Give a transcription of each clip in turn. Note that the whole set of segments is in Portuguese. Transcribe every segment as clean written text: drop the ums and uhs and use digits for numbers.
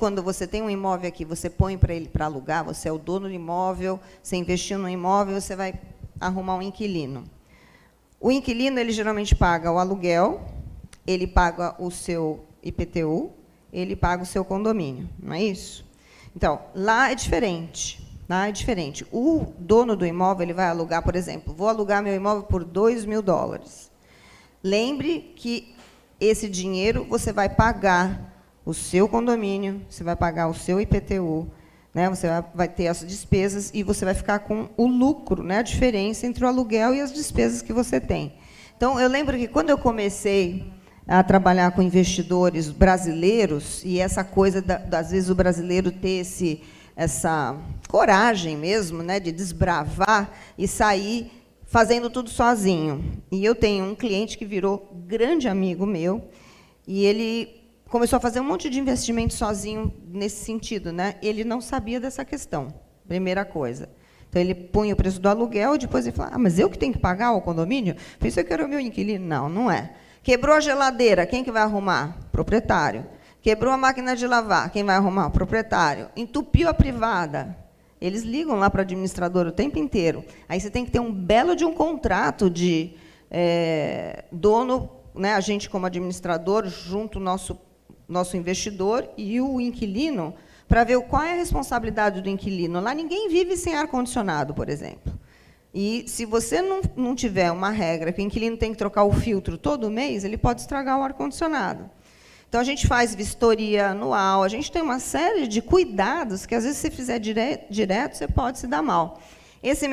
quando você tem um imóvel aqui, você põe para ele para alugar, você é o dono do imóvel, você investiu no imóvel, você vai arrumar um inquilino. O inquilino, ele geralmente paga o aluguel, ele paga o seu IPTU, ele paga o seu condomínio, não é isso? Então, lá é diferente. Lá é diferente. O dono do imóvel, ele vai alugar, por exemplo, vou alugar meu imóvel por $2.000. Lembre que esse dinheiro você vai pagar o seu condomínio, você vai pagar o seu IPTU, né? Você vai ter as despesas e você vai ficar com o lucro, né? A diferença entre o aluguel e as despesas que você tem. Então, eu lembro que quando eu comecei a trabalhar com investidores brasileiros, e essa coisa, às vezes, o brasileiro ter essa coragem mesmo, né, de desbravar e sair fazendo tudo sozinho. E eu tenho um cliente que virou grande amigo meu, e ele começou a fazer um monte de investimento sozinho nesse sentido, né? Ele não sabia dessa questão, primeira coisa. Então, ele punha o preço do aluguel, depois ele falava, mas eu que tenho que pagar o condomínio? Pensei que era o meu inquilino. Não, não é. Quebrou a geladeira, quem que vai arrumar? Proprietário. Quebrou a máquina de lavar, quem vai arrumar? Proprietário. Entupiu a privada. Eles ligam lá para o administrador o tempo inteiro. Aí você tem que ter um belo de um contrato de dono, né, a gente como administrador, junto ao nosso investidor e o inquilino, para ver qual é a responsabilidade do inquilino. Lá ninguém vive sem ar-condicionado, por exemplo. E, se você não tiver uma regra que o inquilino tem que trocar o filtro todo mês, ele pode estragar o ar-condicionado. Então, a gente faz vistoria anual, a gente tem uma série de cuidados que, às vezes, se você fizer direto, você pode se dar mal. Esse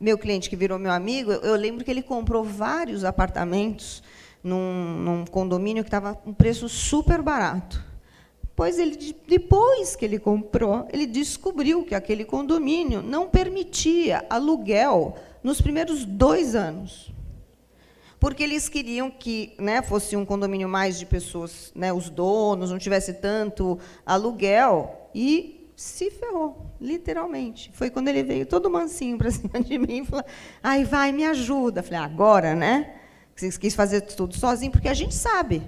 meu cliente, que virou meu amigo, eu lembro que ele comprou vários apartamentos num condomínio que estava com um preço super barato. Pois depois que ele comprou, ele descobriu que aquele condomínio não permitia aluguel nos primeiros 2 anos. Porque eles queriam que, né, fosse um condomínio mais de pessoas, né, os donos, não tivesse tanto aluguel, e se ferrou, literalmente. Foi quando ele veio todo mansinho para cima de mim e falou, ai, vai, me ajuda. Falei, agora, né? Você quis fazer tudo sozinho, porque a gente sabe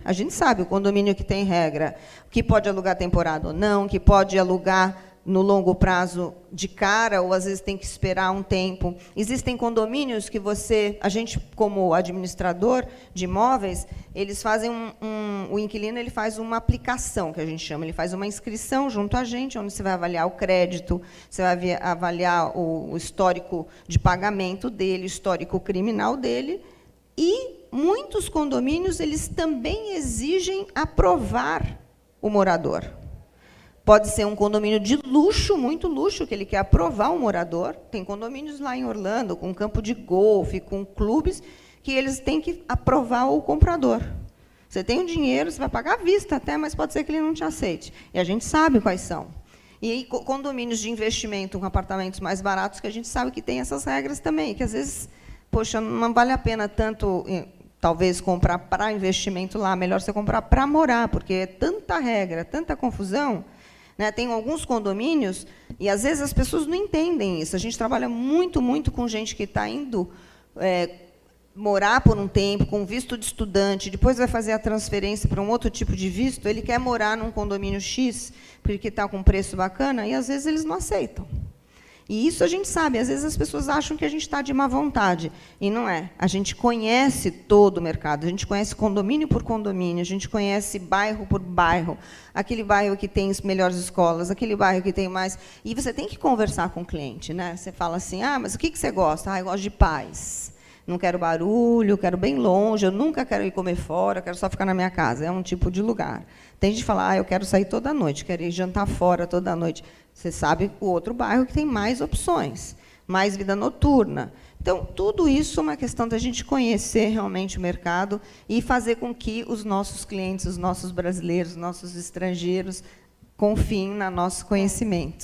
o condomínio que tem regra, que pode alugar temporada ou não, que pode alugar no longo prazo de cara, ou às vezes tem que esperar um tempo. Existem condomínios que a gente, como administrador de imóveis, eles fazem o inquilino ele faz uma aplicação, que a gente chama, ele faz uma inscrição junto a gente, onde você vai avaliar o crédito, você vai avaliar o histórico de pagamento dele, o histórico criminal dele, e muitos condomínios eles também exigem aprovar o morador. Pode ser um condomínio de luxo, muito luxo, que ele quer aprovar o morador. Tem condomínios lá em Orlando, com campo de golfe, com clubes, que eles têm que aprovar o comprador. Você tem o dinheiro, você vai pagar à vista até, mas pode ser que ele não te aceite. E a gente sabe quais são. E aí, condomínios de investimento com apartamentos mais baratos, que a gente sabe que tem essas regras também, que às vezes, poxa, não vale a pena tanto, talvez, comprar para investimento lá, melhor você comprar para morar, porque é tanta regra, tanta confusão. Né? Tem alguns condomínios, e às vezes as pessoas não entendem isso. A gente trabalha muito, muito com gente que está indo morar por um tempo, com visto de estudante, depois vai fazer a transferência para um outro tipo de visto, ele quer morar num condomínio X, porque está com um preço bacana, e às vezes eles não aceitam. E isso a gente sabe, às vezes as pessoas acham que a gente está de má vontade, e não é. A gente conhece todo o mercado, a gente conhece condomínio por condomínio, a gente conhece bairro por bairro, aquele bairro que tem as melhores escolas, aquele bairro que tem mais... E você tem que conversar com o cliente, né? Você fala assim, mas o que você gosta? Eu gosto de paz, não quero barulho, quero bem longe, eu nunca quero ir comer fora, quero só ficar na minha casa, é um tipo de lugar. Tem gente que fala, eu quero sair toda noite, quero ir jantar fora toda noite. Você sabe o outro bairro que tem mais opções, mais vida noturna. Então, tudo isso é uma questão da gente conhecer realmente o mercado e fazer com que os nossos clientes, os nossos brasileiros, os nossos estrangeiros, confiem no nosso conhecimento.